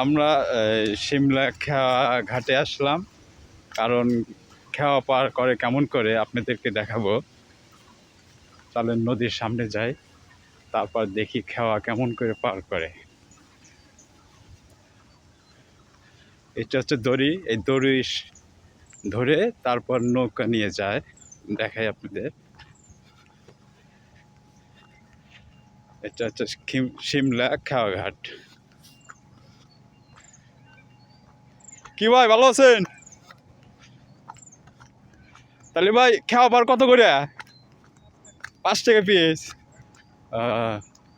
আমরা সিমলা খেওয়া ঘাটে আসলাম, কারণ খেওয়া পার করে কেমন করে আপনাদেরকে দেখাবো। চলেন নদীর সামনে যাই, তারপর দেখি খেওয়া কেমন করে পার করে। এটা হচ্ছে দড়ি, এই দড়ি ধরে তারপর নৌকা নিয়ে যায়, দেখাই আপনাদের। এটা হচ্ছে সিমলা খেওয়া ঘাট। কি ভাই, ভালো আছেন? তাহলে ভাই খেওয়া পার কত করে? 5 টাকা পিস।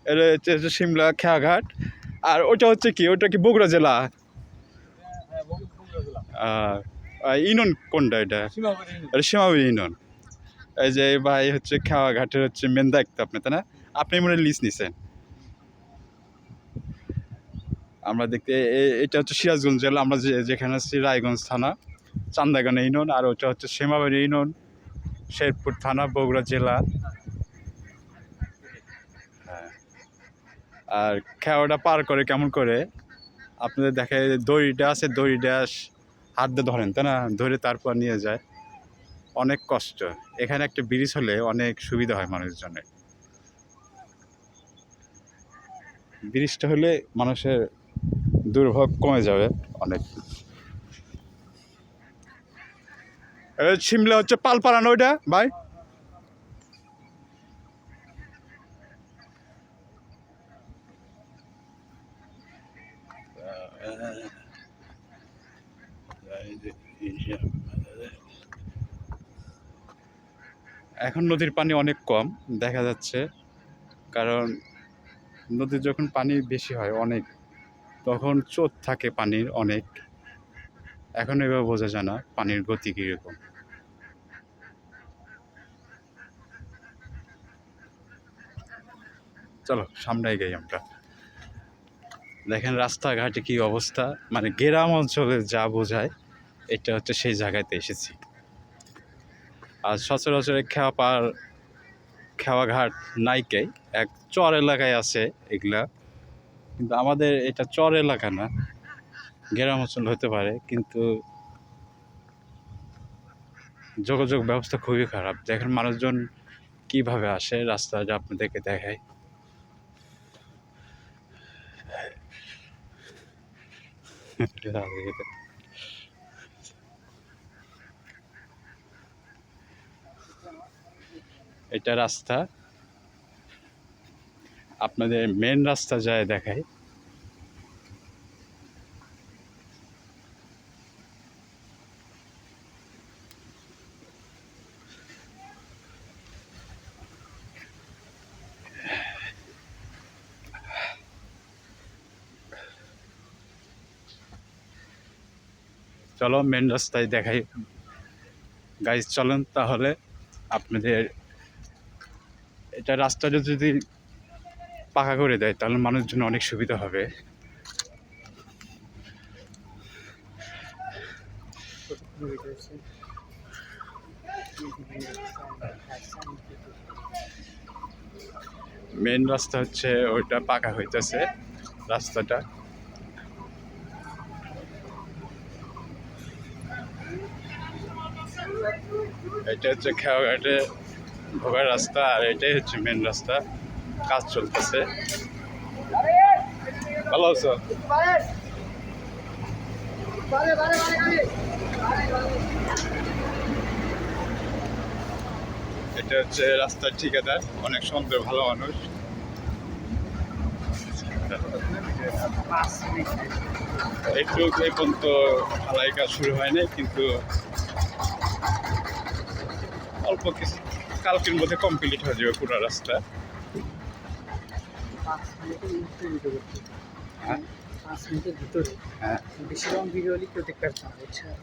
এটা হচ্ছে সিমলা খেওয়া ঘাট। আর ওটা হচ্ছে কি, ওটা কি বগুড়া জেলা? ইউনিয়ন কোনটা এটা? এটা সীমাবলী ইউনিয়ন। এই যে ভাই হচ্ছে খেওয়া ঘাটের হচ্ছে মেন দায়িত্ব আপনি, তাই না? আপনি মনে লিজ নিছেন। আমরা দেখতে এটা হচ্ছে সিরাজগঞ্জ জেলা, আমরা যেখানে আছি রায়গঞ্জ থানা, চান্দাগান ইউনিয়ন। আর ওটা হচ্ছে সীমাবলী ইউনিয়ন, শেরপুর থানা, বগুড়া জেলা। হ্যাঁ। আর খেওয়াটা পার করে কেমন করে আপনাদের দেখায়। দড়িটা আছে, দড়িটা হাত দিয়ে ধরেন, তাই না? ধরে তারপর নিয়ে যায়। অনেক কষ্ট। এখানে একটা ব্রিজ হলে অনেক সুবিধা হয় মানুষজনের। ব্রিজটা হলে মানুষের দুর্ভোগ কমে যাবে অনেক। সিমলা হচ্ছে পালপাড়ানো ওইটা ভাই। এখন নদীর পানি অনেক কম দেখা যাচ্ছে, কারণ নদীর যখন পানি বেশি হয় অনেক, তখন স্রোত থাকে পানির অনেক। এখন এভাবে বোঝা যায় না পানির গতি কীরকম। চলো সামনে এগিয়ে আমরা। দেখেন রাস্তাঘাটে কি অবস্থা, মানে গ্রাম অঞ্চলে যা বোঝায় এটা হচ্ছে সেই জায়গাতে এসেছি। আর সচরাচর খেওয়া ঘাট নাইকেই, এক চর এলাকায় আছে এগুলা, কিন্তু আমাদের এটা চর এলাকা না, গ্রাম অঞ্চল হতে পারে, কিন্তু যোগাযোগ ব্যবস্থা খুবই খারাপ। দেখেন মানুষজন কিভাবে আসে, রাস্তাটা আপনাদেরকে দেখায়। এটা রাস্তা, আপনাদের মেন রাস্তা যায় দেখায়। চলো মেন রাস্তায় দেখাই গাইজ, চলেন তাহলে আপনাদের। এটা রাস্তাটা যদি পাকা করে দেয় তাহলে মানুষের জন্য অনেক সুবিধা হবে। মেন রাস্তা হচ্ছে ওইটা পাকা হইতেছে রাস্তাটা। এটা হচ্ছে খেয়াঘাটে ঢোকার রাস্তা, আর এটাই হচ্ছে মেন রাস্তা। কাজ চলতেছে। ভালো আছো? এটা হচ্ছে রাস্তার ঠিকাদার, অনেক সুন্দর ভালো মানুষ। একটু এখন তো ঢালাই কাজ শুরু হয়নি, কিন্তু অল্প কিছু কালকের মধ্যে কমপ্লিট হয়ে যাবে পুরো রাস্তা। হ্যাঁ, 5 মিনিটের ভিতরে। হ্যাঁ, বেশি লং ভিডিও হলে কেউ দেখতে পারছে না, বুঝছেন?